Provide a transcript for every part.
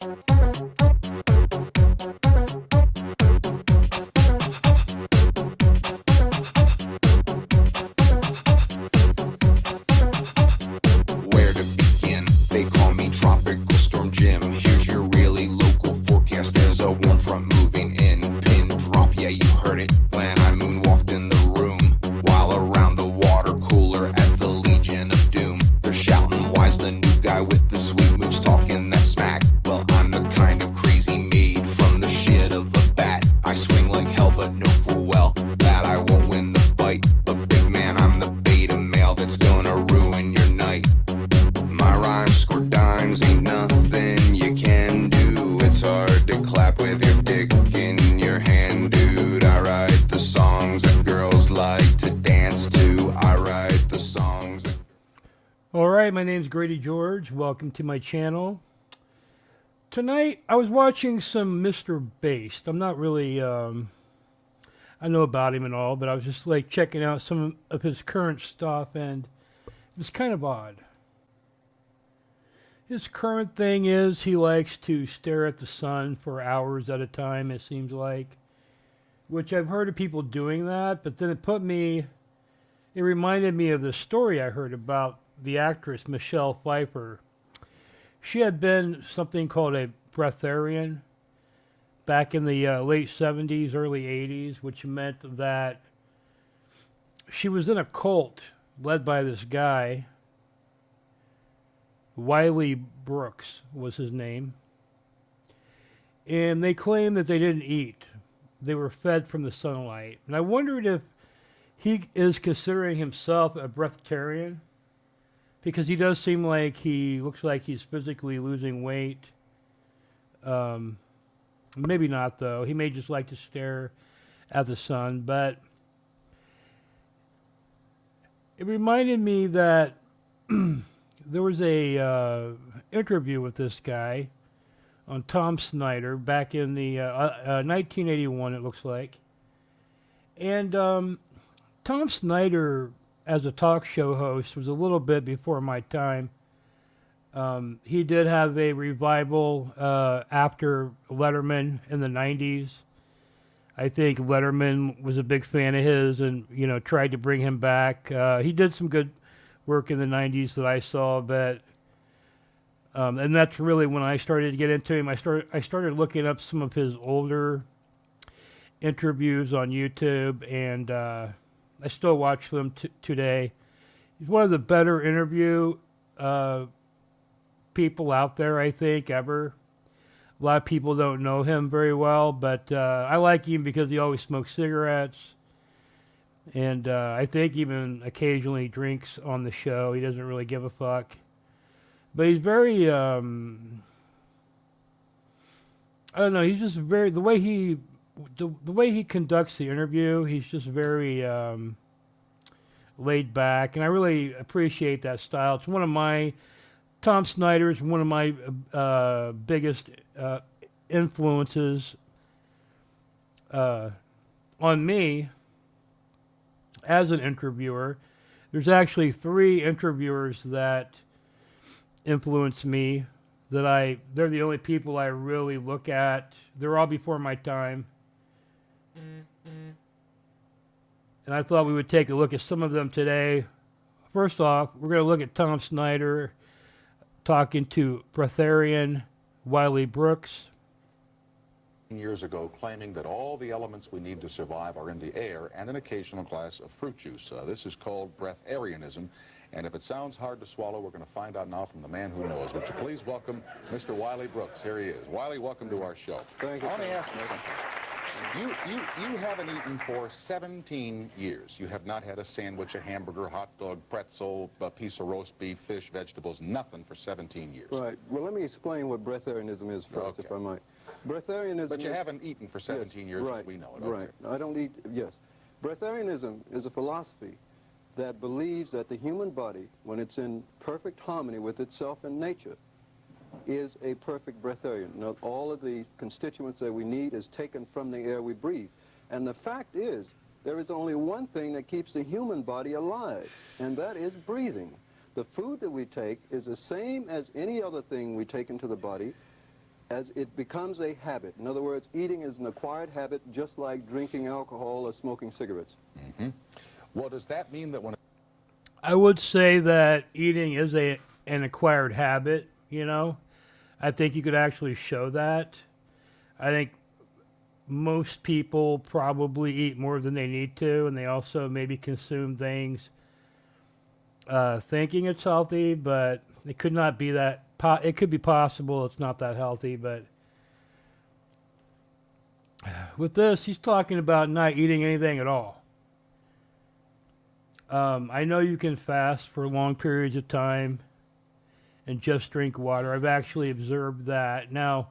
Where to begin? They call me Tropical Storm Jim. Here's your really local forecast. There's a warm front moving in. Pin drop, yeah, you heard it. When I moonwalked in the room, while around the water cooler at the Legion of Doom, they're shouting, why's the new guy with the sweet moves talking that smack? Well, I'm the kind of crazy made from the shit of a bat. I swing like hell, but know full well that I won't win the fight. But big man, I'm the beta male that's gonna ruin your night. My rhymes score dimes, ain't nothing you can do. It's hard to clap with your dick in your hand, dude. I write the songs that girls like to dance to. I write the songs that... Alright, my name's Grady George. Welcome to my channel. Tonight, I was watching some Mr. Based. I'm not really, I know about him and all, but I was just like checking out some of his current stuff, and it was kind of odd. His current thing is he likes to stare at the sun for hours at a time, it seems like. Which I've heard of people doing that, but then it reminded me of the story I heard about the actress Michelle Pfeiffer. She had been something called a breatharian back in the late 70s, early 80s, which meant that she was in a cult led by this guy. Wally Brooks was his name. And they claimed that they didn't eat. They were fed from the sunlight. And I wondered if he is considering himself a breatharian, because he does seem like he looks like he's physically losing weight. Maybe not, though. He may just like to stare at the sun. But it reminded me that there was a interview with this guy on Tom Snyder back in the 1981, it looks like. And Tom Snyder, as a talk show host, was a little bit before my time. He did have a revival after Letterman in the 90s. I think Letterman was a big fan of his and, tried to bring him back. He did some good work in the 90s that I saw, but and that's really when I started to get into him. I started looking up some of his older interviews on YouTube, and I still watch them today. He's one of the better interview people out there, I think, ever. A lot of people don't know him very well, but I like him because he always smokes cigarettes. And I think even occasionally drinks on the show. He doesn't really give a fuck. But he's very, I don't know, he's just very, the way he conducts the interview, he's just very laid back. And I really appreciate that style. It's one of my, Tom Snyder is one of my biggest influences on me as an interviewer. There's actually 3 interviewers that influence me, they're the only people I really look at. They're all before my time. And I thought we would take a look at some of them today. First off, we're going to look at Tom Snyder talking to breatharian Wally Brooks. Years ago, claiming that all the elements we need to survive are in the air and an occasional glass of fruit juice. This is called breatharianism, and if it sounds hard to swallow, we're going to find out now from the man who knows. Would you please welcome Mr. Wally Brooks? Here he is. Wally, welcome to our show. Thank you. I want to ask you something. You haven't eaten for 17 years. You have not had a sandwich, a hamburger, hot dog, pretzel, a piece of roast beef, fish, vegetables, nothing for 17 years. Right. Well, let me explain what breatharianism is first, if I might. Breatharianism But you haven't eaten for 17 years right, as we know it. Right. I don't eat, yes. Breatharianism is a philosophy that believes that the human body, when it's in perfect harmony with itself and nature, is a perfect breatharian. Now, all of the constituents that we need is taken from the air we breathe. And the fact is, there is only one thing that keeps the human body alive, and that is breathing. The food that we take is the same as any other thing we take into the body. as it becomes a habit. In other words, eating is an acquired habit, just like drinking alcohol or smoking cigarettes. Mm-hmm. Well, does that mean that when I would say that eating is an acquired habit, you know. I think you could actually show that. I think most people probably eat more than they need to, and they also maybe consume things thinking it's healthy, but it could not be that. It could be possible it's not that healthy, but with this, he's talking about not eating anything at all. I know you can fast for long periods of time and just drink water. I've actually observed that. Now,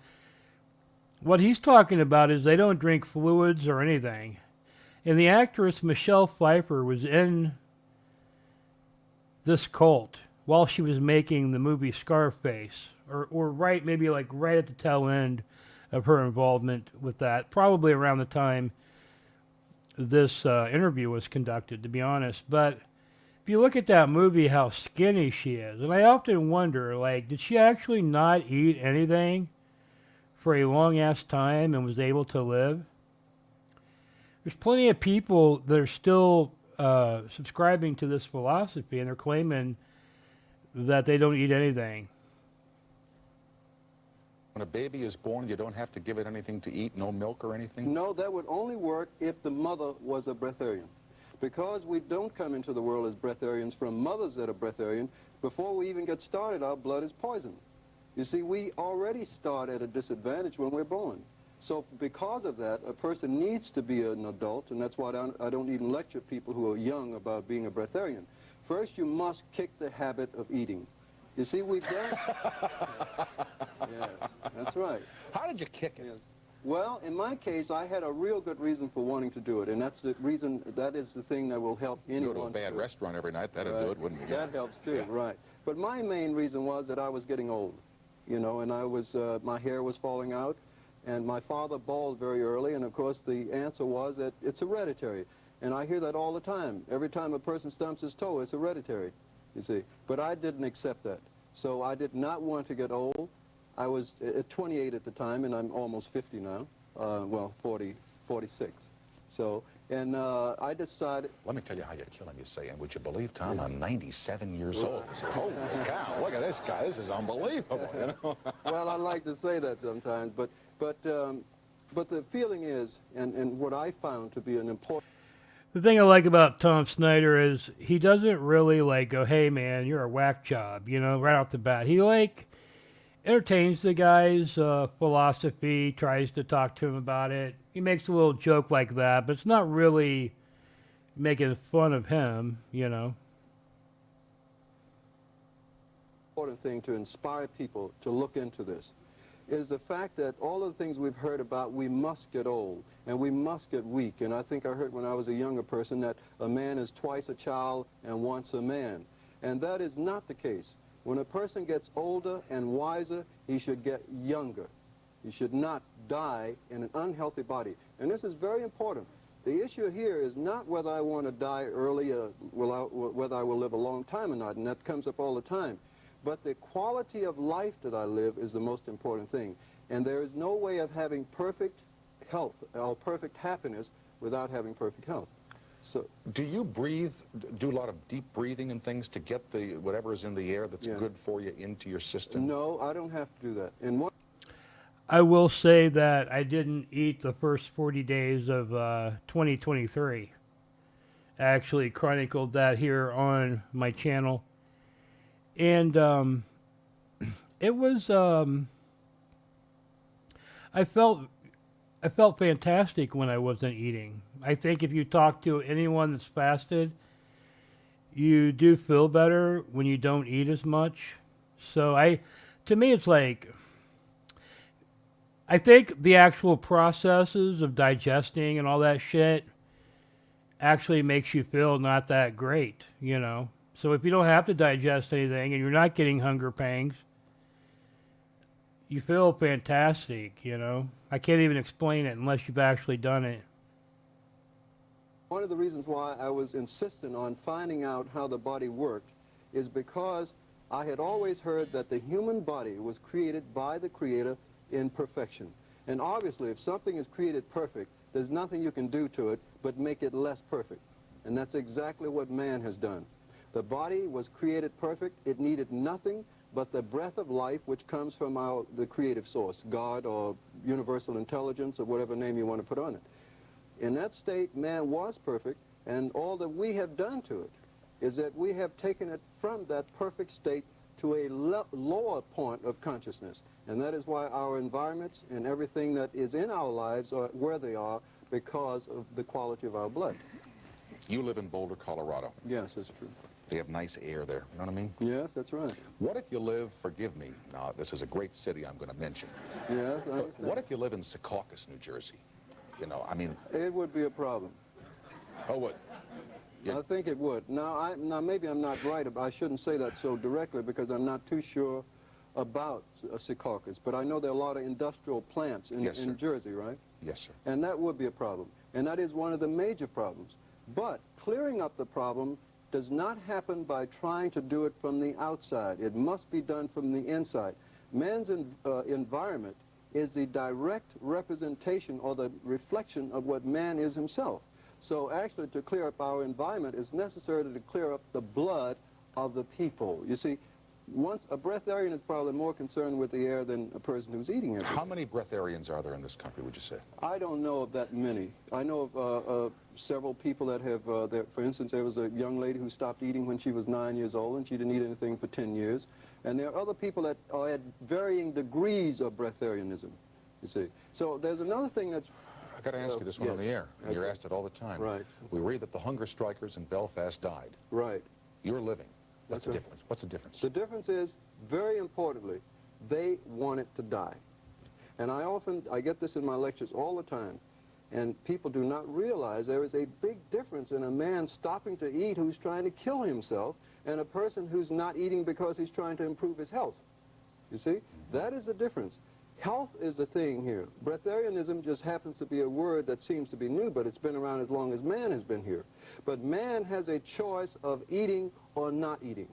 what he's talking about is they don't drink fluids or anything. And the actress Michelle Pfeiffer was in this cult while she was making the movie Scarface, or right, maybe like right at the tail end of her involvement with that, probably around the time this interview was conducted, to be honest. But if you look at that movie, how skinny she is, and I often wonder, like, did she actually not eat anything for a long-ass time and was able to live? There's plenty of people that are still subscribing to this philosophy, and they're claiming that they don't eat anything. a baby is born, you don't have to give it anything to eat, no milk or anything? No, that would only work if the mother was a breatharian. Because we don't come into the world as breatharians from mothers that are breatharian, before we even get started, our blood is poisoned. You see, we already start at a disadvantage when we're born. So because of that, a person needs to be an adult, and that's why I don't even lecture people who are young about being a breatharian. First, you must kick the habit of eating. You see, we've done... Yes, that's right. How did you kick it? Yes. Well, in my case, I had a real good reason for wanting to do it, and that's the reason, that is the thing that will help anyone. Go to a bad restaurant every night, that'd do it, wouldn't it? That helps too, right. But my main reason was that I was getting old, you know, and I was, my hair was falling out, and my father bald very early, and of course the answer was that it's hereditary. And I hear that all the time. Every time a person stumps his toe, it's hereditary, you see. But I didn't accept that. So I did not want to get old. I was at 28 at the time, and I'm almost 50 now. Well, 46. So, and I decided... Let me tell you how you're killing me, saying, would you believe, Tom, I'm 97 years old. I said, holy cow, look at this guy, this is unbelievable, you know? Well, I like to say that sometimes, but the feeling is, and what I found to be an important... The thing I like about Tom Snyder is he doesn't really like go, hey man, you're a whack job, you know, right off the bat. He like entertains the guy's philosophy, tries to talk to him about it. He makes a little joke like that, but it's not really making fun of him, you know. Important thing to inspire people to look into this is the fact that all of the things we've heard about, we must get old and we must get weak. And I think I heard when I was a younger person that a man is twice a child and once a man. And that is not the case. When a person gets older and wiser, he should get younger. He should not die in an unhealthy body. And this is very important. The issue here is not whether I want to die early or whether I will live a long time or not, and that comes up all the time. But the quality of life that I live is the most important thing. And there is no way of having perfect health or perfect happiness without having perfect health. So, do you breathe, do a lot of deep breathing and things to get the whatever is in the air that's good for you into your system? No, I don't have to do that. And what I will say that I didn't eat the first 40 days of 2023. I actually chronicled that here on my channel. And it was, I felt fantastic when I wasn't eating. I think if you talk to anyone that's fasted, you do feel better when you don't eat as much. So to me, it's like, I think the actual processes of digesting and all that shit actually makes you feel not that great, you know. So if you don't have to digest anything and you're not getting hunger pangs, you feel fantastic, you know. I can't even explain it unless you've actually done it. One of the reasons why I was insistent on finding out how the body worked is because I had always heard that the human body was created by the Creator in perfection. And obviously, if something is created perfect, there's nothing you can do to it but make it less perfect. And that's exactly what man has done. The body was created perfect. It needed nothing but the breath of life, which comes from the creative source, God or universal intelligence or whatever name you want to put on it. In that state, man was perfect, and all that we have done to it is that we have taken it from that perfect state to a lower point of consciousness. And that is why our environments and everything that is in our lives are where they are, because of the quality of our blood. You live in Boulder, Colorado. Yes, that's true. They have nice air there, you know what I mean? Yes, that's right. What if you live, forgive me, now this is a great city I'm going to mention. Yes, I But understand. what if you live in Secaucus, New Jersey? You know, I mean, It would be a problem. oh, what? Yeah. I think it would. Now, maybe I'm not right. I shouldn't say that so directly because I'm not too sure about Secaucus. But I know there are a lot of industrial plants in, Yes, sir. in Jersey, right? Yes, sir. And that would be a problem. And that is one of the major problems. But clearing up the problem does not happen by trying to do it from the outside. It must be done from the inside. Man's environment is the direct representation or the reflection of what man is himself. So actually, to clear up our environment is necessary to clear up the blood of the people. You see, once a breatharian is probably more concerned with the air than a person who's eating everything. How many breatharians are there in this country, would you say? I don't know of that many. I know of several people that have, for instance, there was a young lady who stopped eating when she was 9 years old, and she didn't eat anything for 10 years. And there are other people that are at varying degrees of breatharianism, you see. So there's another thing that's... I got to ask you this one on yes. the air, and you're Okay. asked it all the time. Right. We read that the hunger strikers in Belfast died. Right. You're living. What's That's the right. difference? What's the difference? The difference is, very importantly, they wanted to die. And I get this in my lectures all the time, and people do not realize there is a big difference in a man stopping to eat who's trying to kill himself and a person who's not eating because he's trying to improve his health. You see? That is the difference. Health is the thing here. Breatharianism just happens to be a word that seems to be new, but it's been around as long as man has been here. But man has a choice of eating or not eating.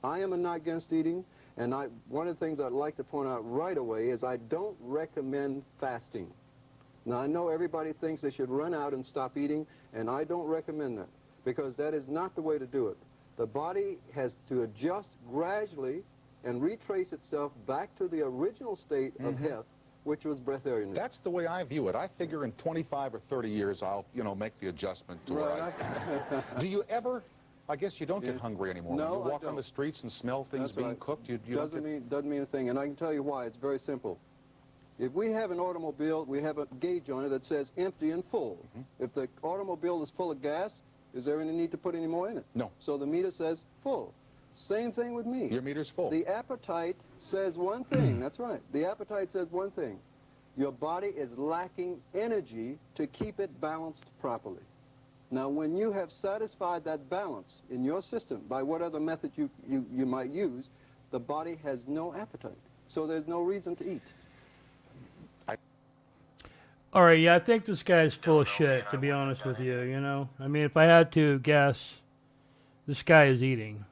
I am not against eating, and one of the things I'd like to point out right away is I don't recommend fasting. Now, I know everybody thinks they should run out and stop eating, and I don't recommend that, because that is not the way to do it. The body has to adjust gradually and retrace itself back to the original state of health, which was breatharianism. That's the way I view it. I figure in 25 or 30 years, I'll, make the adjustment to where I... Do you ever... I guess you don't get hungry anymore. No, When you I walk on don't. the streets and smell things That's being right. cooked, you don't get... Doesn't mean a thing, and I can tell you why. It's very simple. If we have an automobile, we have a gauge on it that says empty and full. If the automobile is full of gas, is there any need to put any more in it? No. So the meter says full. Same thing with me. Your meter's full. The appetite says one thing. That's right. The appetite says one thing. Your body is lacking energy to keep it balanced properly. Now, when you have satisfied that balance in your system by whatever method you might use, the body has no appetite. So there's no reason to eat. All right, yeah, I think this guy's full of shit, to be honest with you, I mean, if I had to guess, this guy is eating.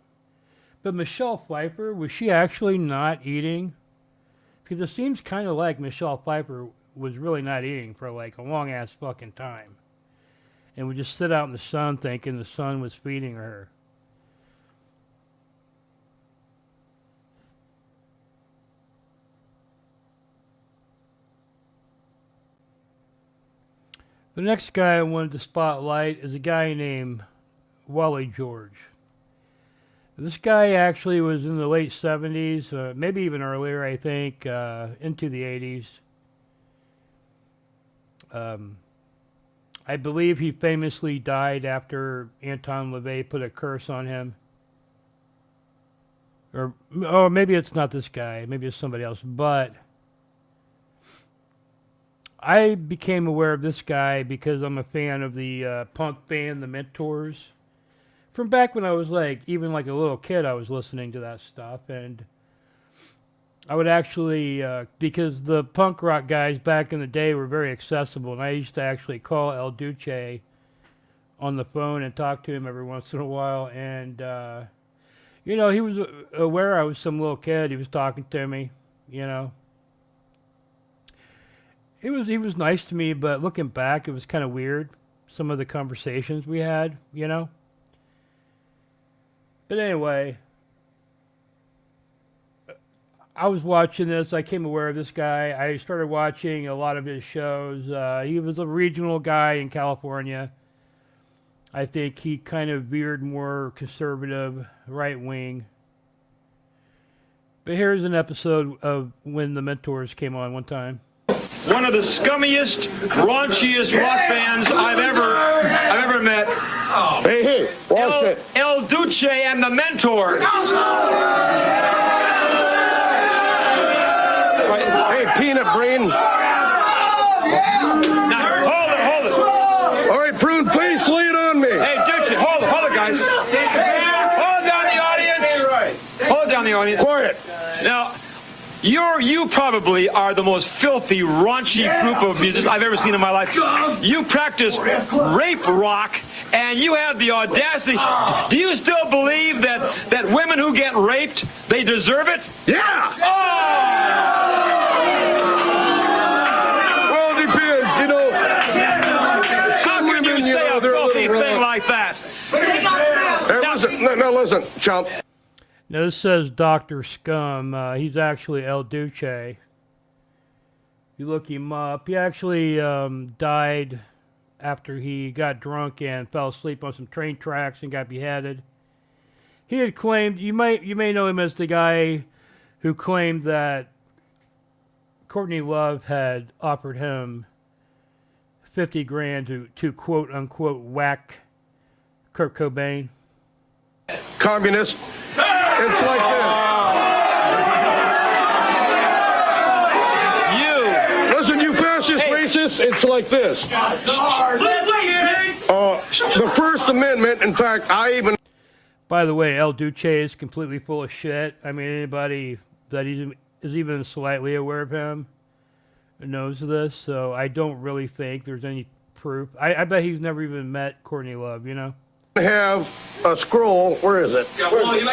But Michelle Pfeiffer, was she actually not eating? Because it seems kind of like Michelle Pfeiffer was really not eating for like a long-ass fucking time. And would just sit out in the sun thinking the sun was feeding her. The next guy I wanted to spotlight is a guy named Wally George. This guy actually was in the late 70s, maybe even earlier, I think, into the 80s. I believe he famously died after Anton LaVey put a curse on him. Or maybe it's not this guy, maybe it's somebody else, but I became aware of this guy because I'm a fan of the punk band, The Mentors. From back when I was even like a little kid, I was listening to that stuff, and I would actually, because the punk rock guys back in the day were very accessible, and I used to actually call El Duce on the phone and talk to him every once in a while, and, he was aware I was some little kid. He was talking to me, he was nice to me, but looking back, it was kind of weird. Some of the conversations we had, you know. But anyway, I was watching this. I came aware of this guy. I started watching a lot of his shows. He was a regional guy in California. I think he kind of veered more conservative, right wing. But here's an episode of when the Mentors came on one time. One of the scummiest, raunchiest rock bands I've ever met. Hey, watch it. El Duce and the Mentors. Hey, peanut brain. Now, hold it. All right, prune face, lay it on me. Hey, Duce, hold it, guys. Hold down the audience. Quiet. Now, you probably are the most filthy, raunchy group of musicians I've ever seen in my life. You practice rape rock, and you have the audacity. Do you still believe that women who get raped, they deserve it? Yeah. Well, it depends, you know. How can you say a filthy thing like that? Hey, listen, chump. Now this says Dr. Scum. He's actually El Duce. You look him up. He actually died after he got drunk and fell asleep on some train tracks and got beheaded. He had claimed, you may know him as the guy who claimed that Courtney Love had offered him 50 grand to quote unquote whack Kurt Cobain. Communist. It's like this. Listen, you fascist racist, it's like this. The First Amendment, in fact, I even... By the way, El Duce is completely full of shit. I mean, anybody that is even slightly aware of him knows this, so I don't really think there's any proof. I bet he's never even met Courtney Love, you know? have a scroll. Where is it?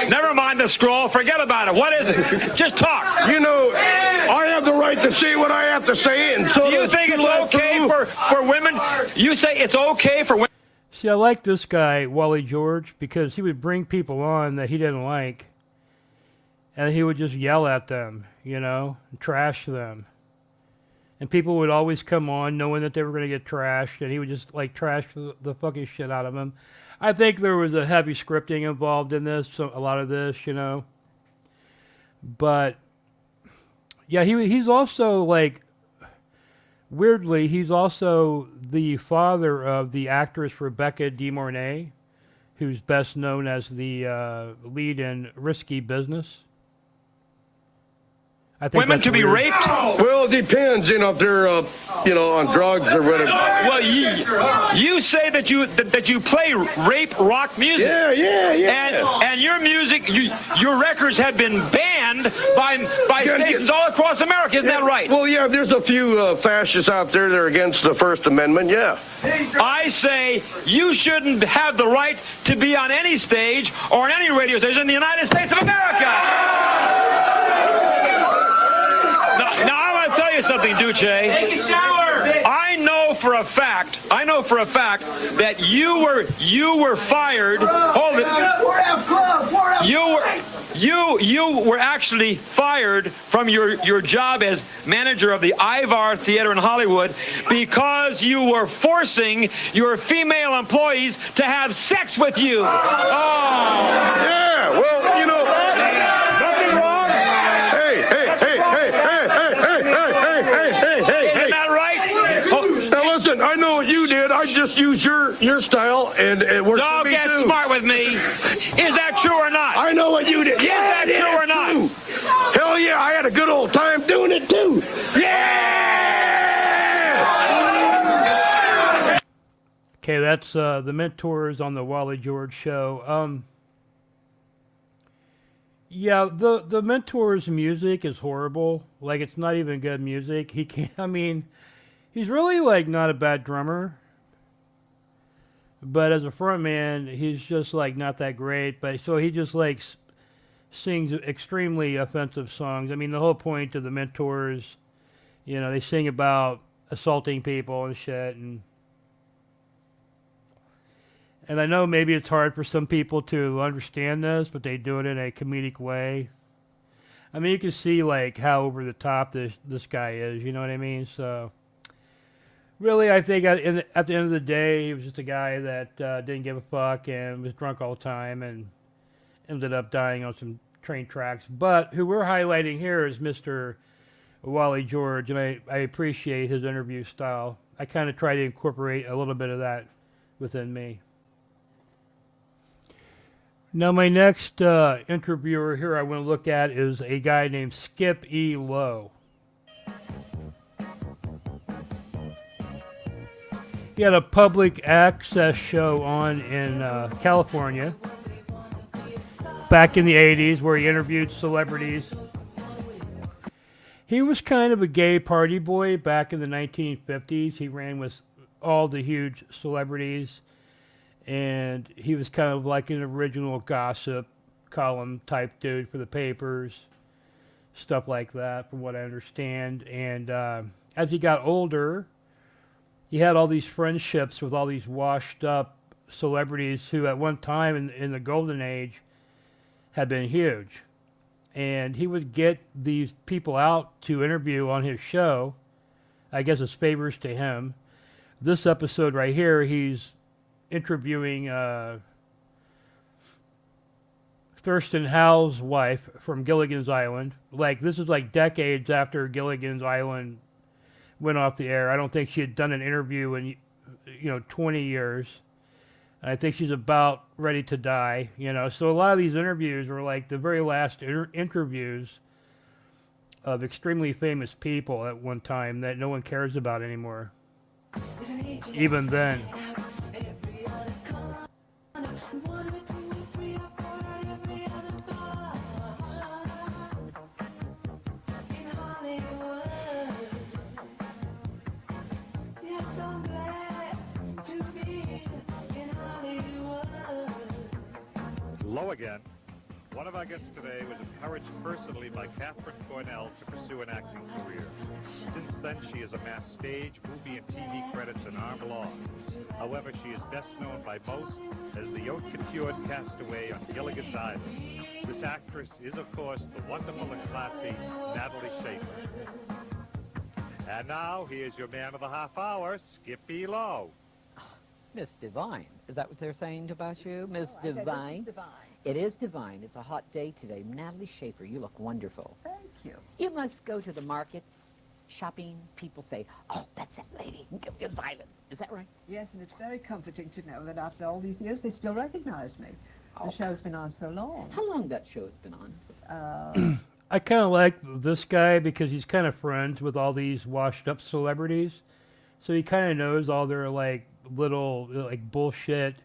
Never mind the scroll. Forget about it. What is it? Just talk. You know, I have the right to say what I have to say, and so do you think it's okay for women? You say it's okay for women? See, I like this guy, Wally George, because he would bring people on that he didn't like, and he would just yell at them, you know, and trash them. And people would always come on knowing that they were going to get trashed, and he would just, like, trash the fucking shit out of them. I think there was a heavy scripting involved in this, so a lot of this, you know. But, yeah, he's also, like, weirdly, he's also the father of the actress Rebecca De Mornay, who's best known as the lead in Risky Business. I think women to be raped? Well, it depends, you know, if they're, you know, on drugs or whatever. Well, you say that you play rape rock music. Yeah. And your music, your records have been banned by stations all across America. Isn't that right? Well, yeah, there's a few fascists out there that are against the First Amendment, yeah. I say you shouldn't have the right to be on any stage or on any radio station in the United States of America. Now, I want to tell you something, Duce. Take a shower. I know for a fact that you were fired. Hold it. You were actually fired from your job as manager of the Ivar Theater in Hollywood because you were forcing your female employees to have sex with you. Oh. Yeah, well, you know, nothing wrong. Hey. Isn't that right? Now listen, I know what you did. I just used your style, and it worked for me too. Don't get smart with me. Is that true or not? I know what you did. Yeah, is that true or not? Too. Hell yeah, I had a good old time doing it too. Yeah! Okay, that's the Mentors on the Wally George show. Yeah, the Mentors' music is horrible. Like, it's not even good music. He's really, like, not a bad drummer. But as a frontman, he's just, like, not that great. But so he just, like, sings extremely offensive songs. I mean, the whole point of the Mentors, you know, they sing about assaulting people and shit. And I know maybe it's hard for some people to understand this, but they do it in a comedic way. I mean, you can see like how over the top this guy is. You know what I mean? So really, I think at the end of the day, he was just a guy that didn't give a fuck and was drunk all the time and ended up dying on some train tracks. But who we're highlighting here is Mr. Wally George, and I appreciate his interview style. I kind of try to incorporate a little bit of that within me. Now, my next interviewer here I want to look at is a guy named Skip E. Lowe. He had a public access show on in California back in the 80s where he interviewed celebrities. He was kind of a gay party boy back in the 1950s. He ran with all the huge celebrities, and he was kind of like an original gossip column type dude for the papers, stuff like that, from what I understand. And as he got older, he had all these friendships with all these washed up celebrities who at one time in the golden age had been huge. And he would get these people out to interview on his show, I guess as favors to him. This episode right here, he's interviewing Thurston Howell's wife from Gilligan's Island. Like, this is like decades after Gilligan's Island went off the air. I don't think she had done an interview in 20 years. I think she's about ready to die, So a lot of these interviews were like the very last interviews of extremely famous people at one time that no one cares about anymore. Even then. Lowe again. One of our guests today was encouraged personally by Catherine Cornell to pursue an acting career. Since then, she has amassed stage, movie, and TV credits an arm long. However, she is best known by most as the haute-couture castaway on Gilligan's Island. This actress is, of course, the wonderful and classy Natalie Schafer. And now, here's your man of the half hour, Skippy Lowe. Miss Divine. Is that what they're saying about you? Miss This Divine? is divine. It is divine. It's a hot day today. Natalie Schafer, you look wonderful. Thank you. You must go to the markets, shopping. People say, oh, that's that lady in Gilligan's Island. Is that right? Yes, and it's very comforting to know that after all these years, they still recognize me. Oh. The show's been on so long. How long that show's been on? I kind of like this guy because he's kind of friends with all these washed up celebrities. So he kind of knows all their like little like bullshit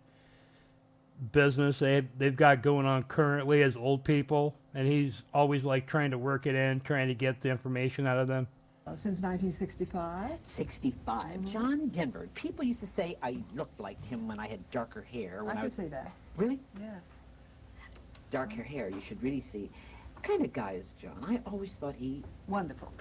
business they've got going on currently as old people, and he's always like trying to work it in, trying to get the information out of them. Since 1965. 65. Mm-hmm. John Denver. People used to say I looked like him when I had darker hair. When I I could was say that. Really? Yes. Darker hair. You should really see. What kind of guy is John? I always thought he... Wonderful.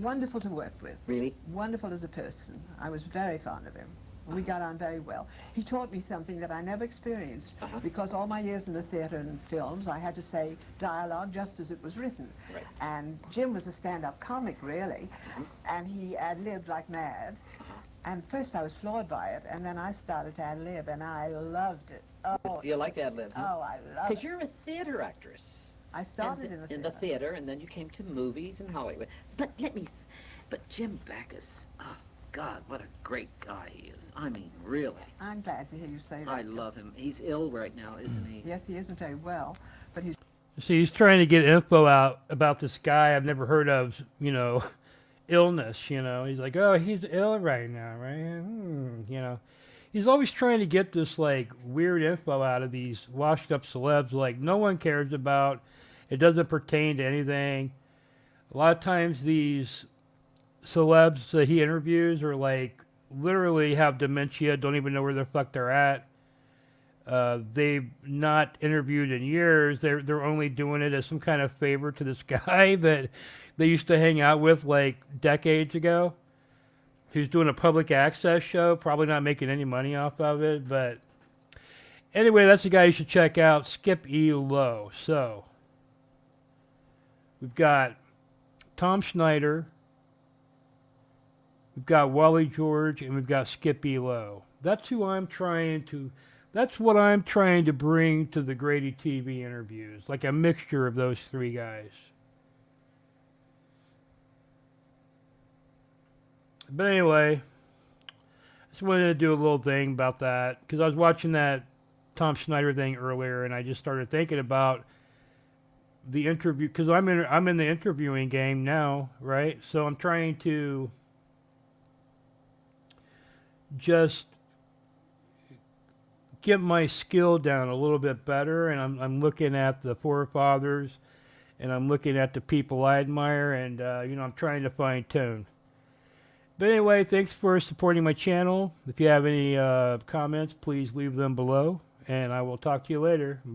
Wonderful to work with. Really? Wonderful as a person. I was very fond of him. We got on very well. He taught me something that I never experienced because all my years in the theater and films, I had to say dialogue just as it was written. Right. And Jim was a stand-up comic, really, and he ad-libbed like mad. And first I was floored by it, and then I started to ad-lib, and I loved it. Oh, You like ad-libs, huh? Oh, I love Because it. you're a theater actress. I started in the theater. And then you came to movies in Hollywood. But but Jim Backus, oh God, what a great guy he is. I mean, really. I'm glad to hear you say that. I love him. He's ill right now, isn't he? Yes, he isn't very well, but he's... See, he's trying to get info out about this guy I've never heard of, illness, He's like, oh, he's ill right now, right? He's always trying to get this, like, weird info out of these washed-up celebs, like, no one cares about. It doesn't pertain to anything. A lot of times these celebs that he interviews are, like, literally have dementia, don't even know where the fuck they're at. They've not interviewed in years. They're only doing it as some kind of favor to this guy that they used to hang out with, like, decades ago. who's doing a public access show, probably not making any money off of it, but anyway, that's the guy you should check out, Skip E. Lowe. So, we've got Tom Snyder, we've got Wally George, and we've got Skip E. Lowe. That's what I'm trying to bring to the Grady TV interviews, like a mixture of those three guys. But anyway, I just wanted to do a little thing about that because I was watching that Tom Snyder thing earlier, and I just started thinking about the interview because I'm in the interviewing game now, right? So I'm trying to just get my skill down a little bit better, and I'm looking at the forefathers, and I'm looking at the people I admire, and I'm trying to fine tune. But anyway, thanks for supporting my channel. If you have any comments, please leave them below, and I will talk to you later. Bye.